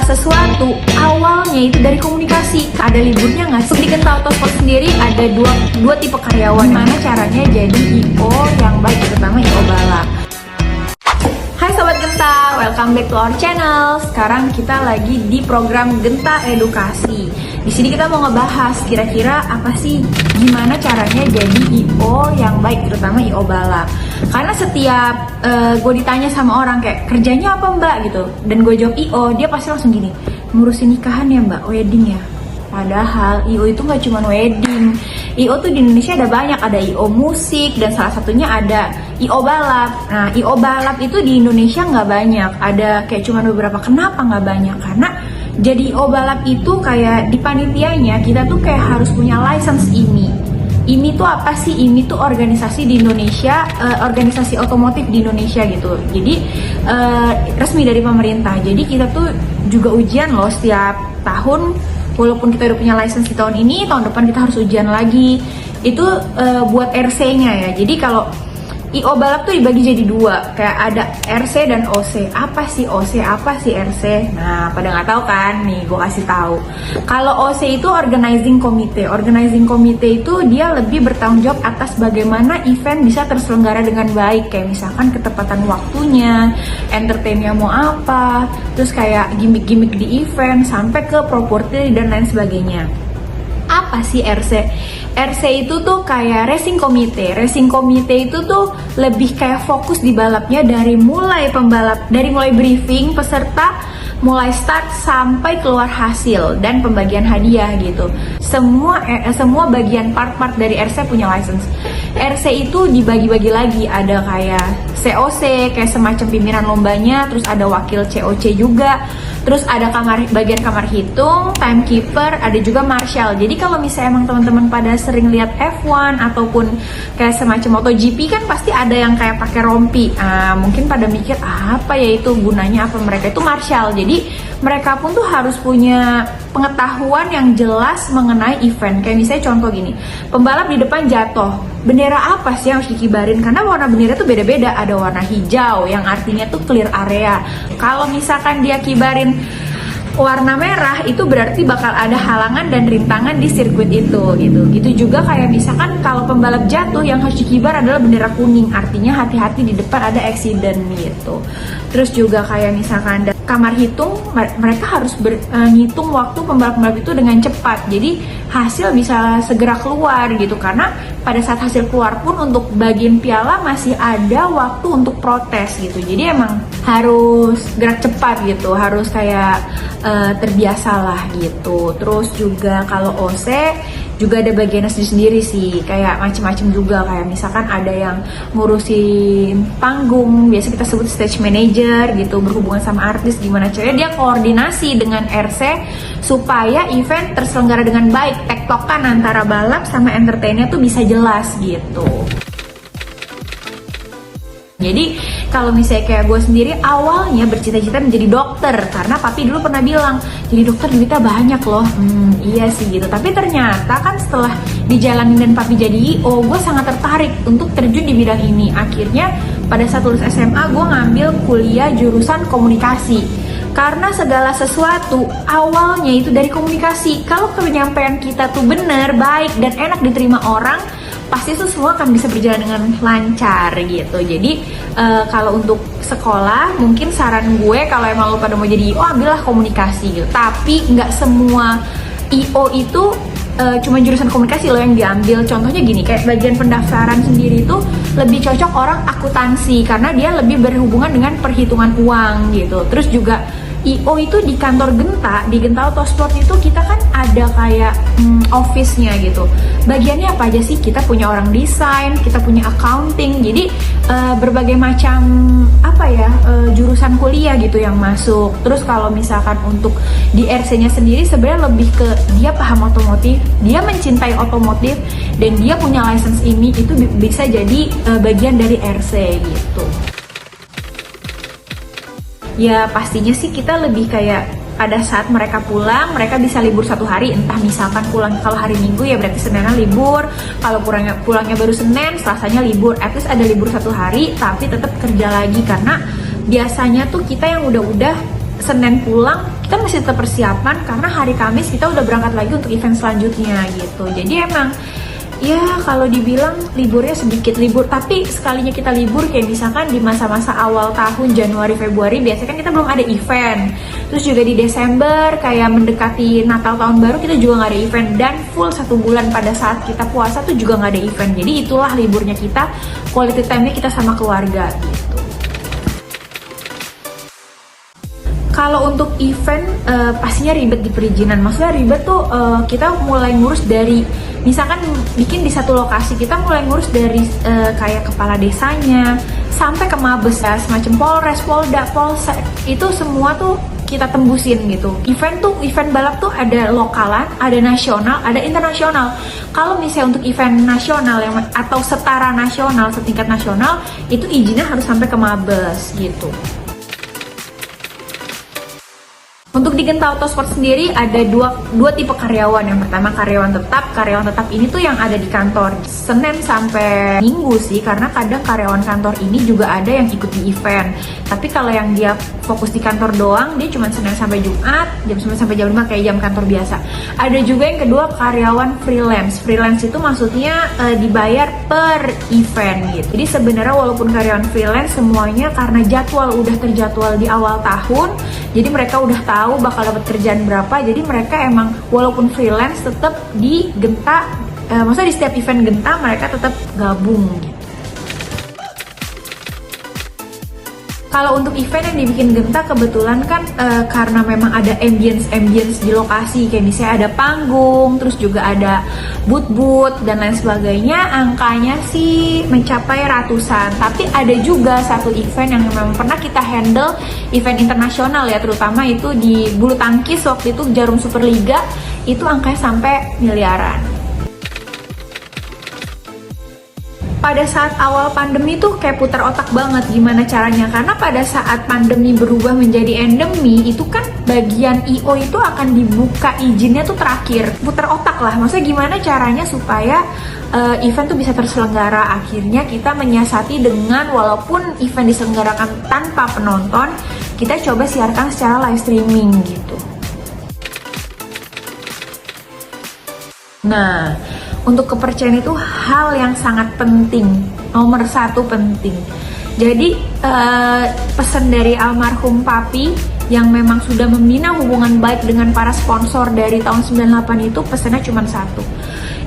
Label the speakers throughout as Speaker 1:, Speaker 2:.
Speaker 1: sesuatu awalnya itu dari komunikasi. Ada liburnya nggak sih? Di Genta Autosport sendiri ada dua tipe karyawan. Gimana caranya jadi IO yang baik, terutama IO balap. Hai Sobat Genta, welcome back to our channel. Sekarang kita lagi di program Genta Edukasi. Di sini kita mau ngebahas kira-kira apa sih, gimana caranya jadi IO yang baik, terutama IO balap. Karena setiap gue ditanya sama orang kayak kerjanya apa mbak gitu, dan gue jawab IO, dia pasti langsung gini, ngurusin nikahan ya mbak, wedding ya. Padahal IO itu nggak cuma wedding. IO tuh di Indonesia ada banyak, ada IO musik dan salah satunya ada IO balap. Nah, IO balap itu di Indonesia nggak banyak, ada kayak cuma beberapa. Kenapa nggak banyak? Karena jadi IO balap itu kayak di panitianya kita tuh kayak harus punya license IMI. IMI tuh apa sih? IMI tuh organisasi di Indonesia, organisasi otomotif di Indonesia gitu. Jadi resmi dari pemerintah. Jadi kita tuh juga ujian loh setiap tahun. Walaupun kita udah punya license di tahun ini, tahun depan kita harus ujian lagi. Itu buat RC-nya ya. Jadi kalau IO balap tuh dibagi jadi dua, kayak ada RC dan OC. Apa sih OC? Apa sih RC? Nah, pada nggak tahu kan? Nih, gue kasih tahu. Kalau OC itu organizing committee. Organizing committee itu dia lebih bertanggung jawab atas bagaimana event bisa terselenggara dengan baik. Kayak misalkan ketepatan waktunya, entertainnya mau apa, terus kayak gimmick-gimmick di event, sampai ke properti dan lain sebagainya. Apa sih RC? RC itu tuh kayak racing committee. Racing committee itu tuh lebih kayak fokus di balapnya dari mulai pembalap, dari mulai briefing peserta, mulai start sampai keluar hasil dan pembagian hadiah gitu. Semua bagian part-part dari RC punya license. RC itu dibagi-bagi lagi, ada kayak COC kayak semacam pimpinan lombanya, terus ada wakil COC juga, terus ada bagian kamar hitung, timekeeper, ada juga marshal. Jadi kalau misalnya emang teman-teman pada sering lihat F1 ataupun kayak semacam MotoGP kan pasti ada yang kayak pakai rompi. Mungkin pada mikir apa ya itu gunanya, apa mereka itu marshal. Jadi mereka pun tuh harus punya pengetahuan yang jelas mengenai event. Kayak misalnya contoh gini, pembalap di depan jatuh, bendera apa sih yang harus dikibarin? Karena warna bendera tuh beda-beda. Ada warna hijau yang artinya tuh clear area. Kalau misalkan dia kibarin warna merah, itu berarti bakal ada halangan dan rintangan di sirkuit itu gitu. Gitu juga kayak misalkan kalau pembalap jatuh, yang harus dikibar adalah bendera kuning, artinya hati-hati di depan ada accident gitu. Terus juga kayak misalkan kamar hitung, mereka harus ngitung waktu pembalap-pembalap itu dengan cepat. Jadi hasil bisa segera keluar gitu, karena pada saat hasil keluar pun untuk bagian piala masih ada waktu untuk protes gitu. Jadi emang harus gerak cepat gitu, harus kayak terbiasalah gitu. Terus juga kalau OC juga ada bagiannya sendiri sih, kayak macem-macem juga. Kayak misalkan ada yang ngurusin panggung, biasa kita sebut stage manager gitu, berhubungan sama artis, gimana caranya dia koordinasi dengan RC supaya event terselenggara dengan baik, tektokan antara balap sama entertainnya tuh bisa jelas gitu. Jadi kalau misalnya kayak gue sendiri awalnya bercita-cita menjadi dokter, karena papi dulu pernah bilang jadi dokter duitnya banyak loh. Iya sih gitu. Tapi ternyata kan setelah dijalanin dan papi jadi IO, gue sangat tertarik untuk terjun di bidang ini. Akhirnya pada saat lulus SMA gue ngambil kuliah jurusan komunikasi. Karena segala sesuatu awalnya itu dari komunikasi. Kalau penyampaian kita tuh bener, baik, dan enak diterima orang, pasti itu semua akan bisa berjalan dengan lancar gitu. Jadi kalau untuk sekolah, mungkin saran gue kalau emang lo pada mau jadi IO, ambillah komunikasi gitu. Tapi nggak semua IO itu cuma jurusan komunikasi lo yang diambil. Contohnya gini, kayak bagian pendaftaran sendiri itu lebih cocok orang akuntansi, karena dia lebih berhubungan dengan perhitungan uang gitu. Terus juga IO itu di kantor Genta, di Genta Autosport itu kita kan ada kayak office-nya gitu. Bagiannya apa aja sih? Kita punya orang desain, kita punya accounting. Jadi berbagai macam jurusan kuliah gitu yang masuk. Terus kalau misalkan untuk di RC-nya sendiri sebenarnya lebih ke dia paham otomotif, dia mencintai otomotif, dan dia punya license IMI, itu bisa jadi bagian dari RC gitu. Ya pastinya sih kita lebih kayak pada saat mereka pulang, mereka bisa libur satu hari. Entah misalkan pulang kalau hari Minggu ya berarti Seninnya libur. Kalau pulangnya baru Senin, Selasanya libur. At least ada libur satu hari, tapi tetap kerja lagi. Karena biasanya tuh kita yang udah Senin pulang, kita masih tetap persiapan karena hari Kamis kita udah berangkat lagi untuk event selanjutnya gitu. Jadi emang ya kalau dibilang liburnya sedikit libur, tapi sekalinya kita libur kayak misalkan di masa-masa awal tahun Januari Februari biasanya kan kita belum ada event. Terus juga di Desember kayak mendekati Natal tahun baru kita juga nggak ada event, dan full 1 bulan pada saat kita puasa tuh juga nggak ada event. Jadi itulah liburnya kita, quality time-nya kita sama keluarga gitu. Kalau untuk event pastinya ribet di perizinan. Maksudnya ribet tuh kita mulai ngurus dari misalkan bikin di satu lokasi, kita mulai ngurus dari kayak kepala desanya sampai ke mabes ya, semacam Polres, Polda, Polsek, itu semua tuh kita tembusin gitu. Event balap tuh ada lokalan, ada nasional, ada internasional. Kalau misalnya untuk event nasional yang atau setara nasional, setingkat nasional, itu izinnya harus sampai ke mabes gitu. Untuk di Genta Autosport sendiri ada dua tipe karyawan. Yang pertama karyawan tetap. Karyawan tetap ini tuh yang ada di kantor Senin sampai Minggu sih, karena kadang karyawan kantor ini juga ada yang ikut di event. Tapi kalau yang dia fokus di kantor doang, dia cuma Senin sampai Jumat, jam 9 sampai jam 5 kayak jam kantor biasa. Ada juga yang kedua karyawan freelance. Freelance itu maksudnya dibayar per event gitu. Jadi sebenarnya walaupun karyawan freelance semuanya karena jadwal udah terjadwal di awal tahun, jadi mereka udah tahu bakal dapat kerjaan berapa, jadi mereka emang walaupun freelance tetap di Genta, maksudnya di setiap event Genta mereka tetap gabung gitu. Kalau untuk event yang dibikin Genta kebetulan kan karena memang ada ambience di lokasi, kayak misalnya ada panggung, terus juga ada booth dan lain sebagainya, angkanya sih mencapai ratusan. Tapi ada juga satu event yang memang pernah kita handle, event internasional ya, terutama itu di bulu tangkis waktu itu Jarum Superliga, itu angkanya sampai miliaran. Pada saat awal pandemi tuh kayak putar otak banget gimana caranya, karena pada saat pandemi berubah menjadi endemi itu kan bagian IO itu akan dibuka izinnya tuh terakhir. Putar otak lah, maksudnya gimana caranya supaya event tuh bisa terselenggara. Akhirnya kita menyiasati dengan walaupun event diselenggarakan tanpa penonton, kita coba siarkan secara live streaming gitu. Nah, untuk kepercayaan itu hal yang sangat penting, nomor 1 penting. Jadi pesan dari almarhum Papi yang memang sudah membina hubungan baik dengan para sponsor dari tahun 98 itu, pesannya cuma satu.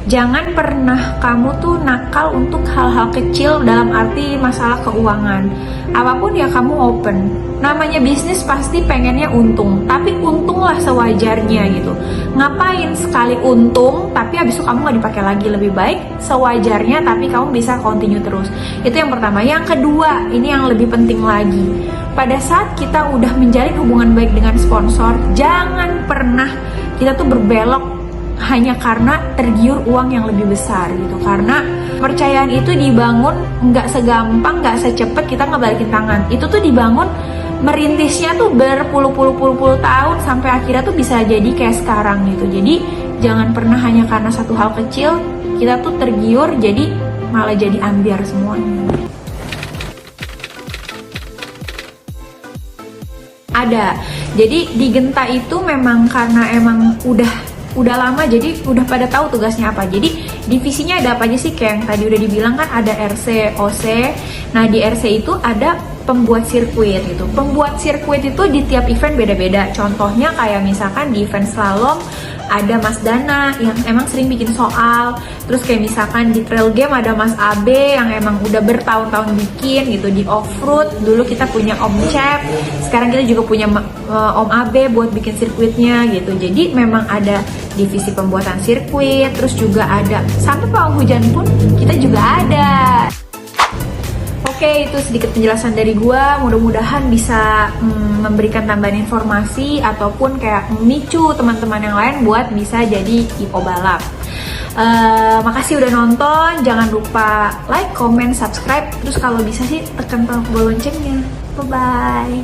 Speaker 1: Jangan pernah kamu tuh nakal untuk hal-hal kecil dalam arti masalah keuangan. Apapun ya kamu open. Namanya bisnis pasti pengennya untung, tapi untunglah sewajarnya gitu. Ngapain sekali untung, tapi habis itu kamu nggak dipakai lagi, lebih baik sewajarnya, tapi kamu bisa continue terus. Itu yang pertama. Yang kedua, ini yang lebih penting lagi. Pada saat kita udah menjalin hubungan baik dengan sponsor, jangan pernah kita tuh berbelok hanya karena tergiur uang yang lebih besar gitu. Karena kepercayaan itu dibangun nggak segampang, nggak secepat kita ngebalikin tangan. Itu tuh dibangun, merintisnya tuh berpuluh-puluh tahun sampai akhirnya tuh bisa jadi kayak sekarang gitu. Jadi jangan pernah hanya karena satu hal kecil kita tuh tergiur jadi malah jadi ambiar semuanya. Ada. Jadi di Genta itu memang karena emang udah lama, jadi udah pada tahu tugasnya apa. Jadi divisinya ada apa aja sih, kayak yang tadi udah dibilang kan ada RC, OC. Nah di RC itu ada pembuat sirkuit gitu. Pembuat sirkuit itu di tiap event beda-beda. Contohnya kayak misalkan di event slalom ada Mas Dana yang emang sering bikin soal. Terus kayak misalkan di trail game ada Mas Abe yang emang udah bertahun-tahun bikin gitu. Di off-road dulu kita punya Om Cep, sekarang kita juga punya Om Abe buat bikin sirkuitnya gitu. Jadi memang ada divisi pembuatan sirkuit, terus juga ada sampai pawang hujan pun kita juga ada. Oke, itu sedikit penjelasan dari gua. Mudah-mudahan bisa memberikan tambahan informasi ataupun kayak memicu teman-teman yang lain buat bisa jadi IO balap. Makasih udah nonton. Jangan lupa like, comment, subscribe. Terus kalau bisa sih tekan tombol loncengnya. Bye-bye.